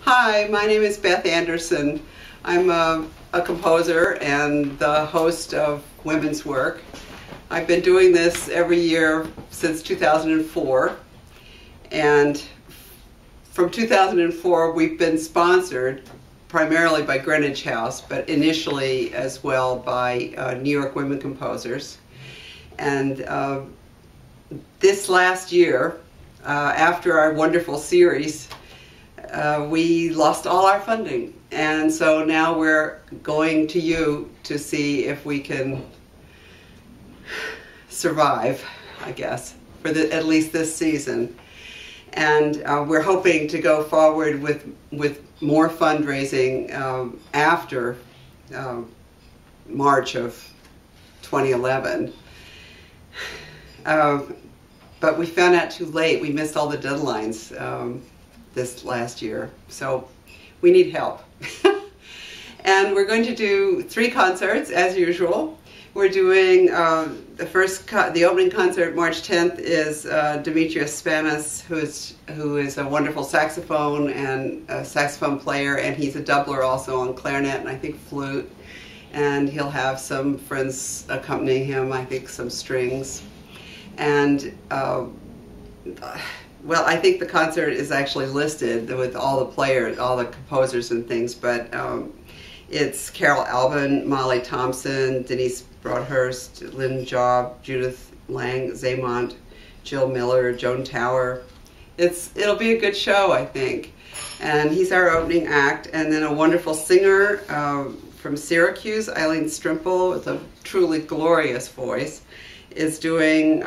Hi, my name is Beth Anderson. I'm a composer and the host of Women's Work. I've been doing this every year since 2004, and from 2004 we've been sponsored primarily by Greenwich House, but initially as well by New York women composers. And this last year, after our wonderful series, we lost all our funding, and so now we're going to you to see if we can survive, I guess, for at least this season. And we're hoping to go forward with more fundraising after March of 2011. But we found out too late. We missed all the deadlines this last year, so we need help. And we're going to do 3 concerts as usual. We're doing the opening concert, March 10th, is Demetrius Spanis, who is a wonderful saxophone and a saxophone player, and he's a doubler also on clarinet and I think flute. And he'll have some friends accompanying him, I think some strings. And well, I think the concert is actually listed with all the players, all the composers and things, but it's Carol Alvin, Molly Thompson, Denise Broadhurst, Lynn Job, Judith Lang, Zaymont, Jill Miller, Joan Tower. It'll be a good show, I think. And he's our opening act. And then a wonderful singer from Syracuse, Eileen Strimple, with a truly glorious voice, is doing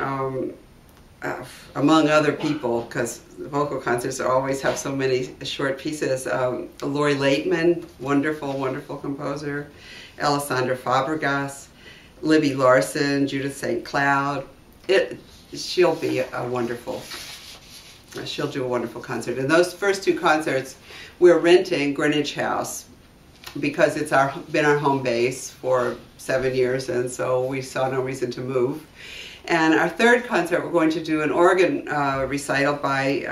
among other people, because vocal concerts always have so many short pieces, Lori Laitman, wonderful, wonderful composer, Alessandra Fabregas, Libby Larson, Judith St. Cloud. She'll do a wonderful concert. And those first 2 concerts, we're renting Greenwich House because it's been our home base for 7 years, and so we saw no reason to move. And our 3rd concert, we're going to do an organ recital by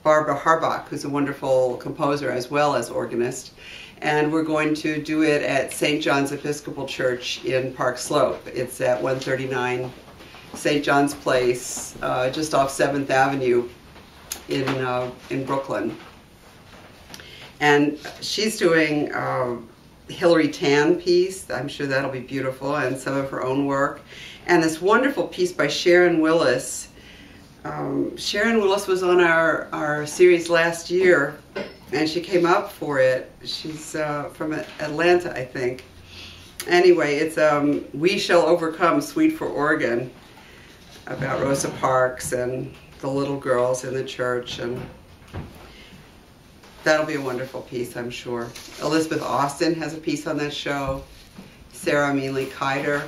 Barbara Harbach, who's a wonderful composer as well as organist. And we're going to do it at St. John's Episcopal Church in Park Slope. It's at 139 St. John's Place, just off 7th Avenue in Brooklyn. And she's doing Hilary Tan piece. I'm sure that'll be beautiful, and some of her own work. And this wonderful piece by Sharon Willis. Sharon Willis was on our series last year, and she came up for it. She's from Atlanta, I think. Anyway, it's We Shall Overcome, Suite for Organ, about Rosa Parks and the little girls in the church, and that'll be a wonderful piece, I'm sure. Elizabeth Austin has a piece on that show. Sarah Mealy Kider,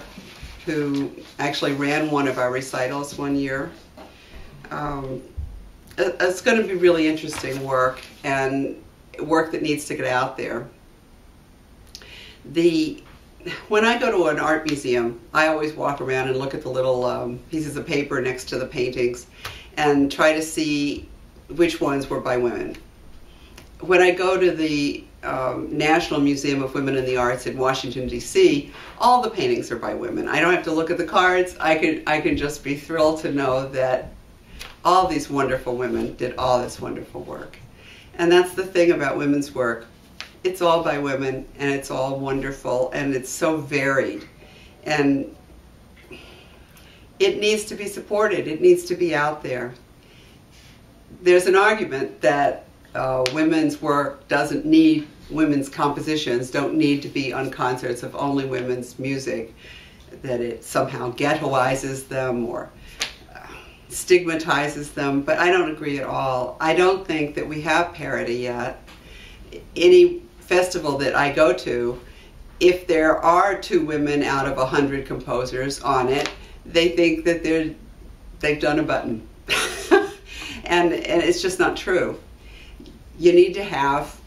who actually ran one of our recitals one year. It's going to be really interesting work, and work that needs to get out there. When I go to an art museum, I always walk around and look at the little pieces of paper next to the paintings and try to see which ones were by women. When I go to the National Museum of Women in the Arts in Washington, D.C., all the paintings are by women. I don't have to look at the cards. I can just be thrilled to know that all these wonderful women did all this wonderful work. And that's the thing about women's work. It's all by women, and it's all wonderful, and it's so varied. And it needs to be supported. It needs to be out there. There's an argument that women's work doesn't need, women's compositions don't need to be on concerts of only women's music, that it somehow ghettoizes them or stigmatizes them, but I don't agree at all. I don't think that we have parity yet. Any festival that I go to, if there are 2 women out of 100 composers on it, they think that they've done a button. and it's just not true. You need to have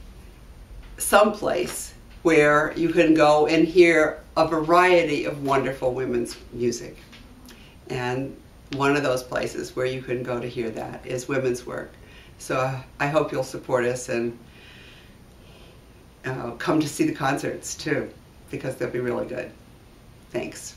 some place where you can go and hear a variety of wonderful women's music. And one of those places where you can go to hear that is Women's Work. So I hope you'll support us, and come to see the concerts too, because they'll be really good. Thanks.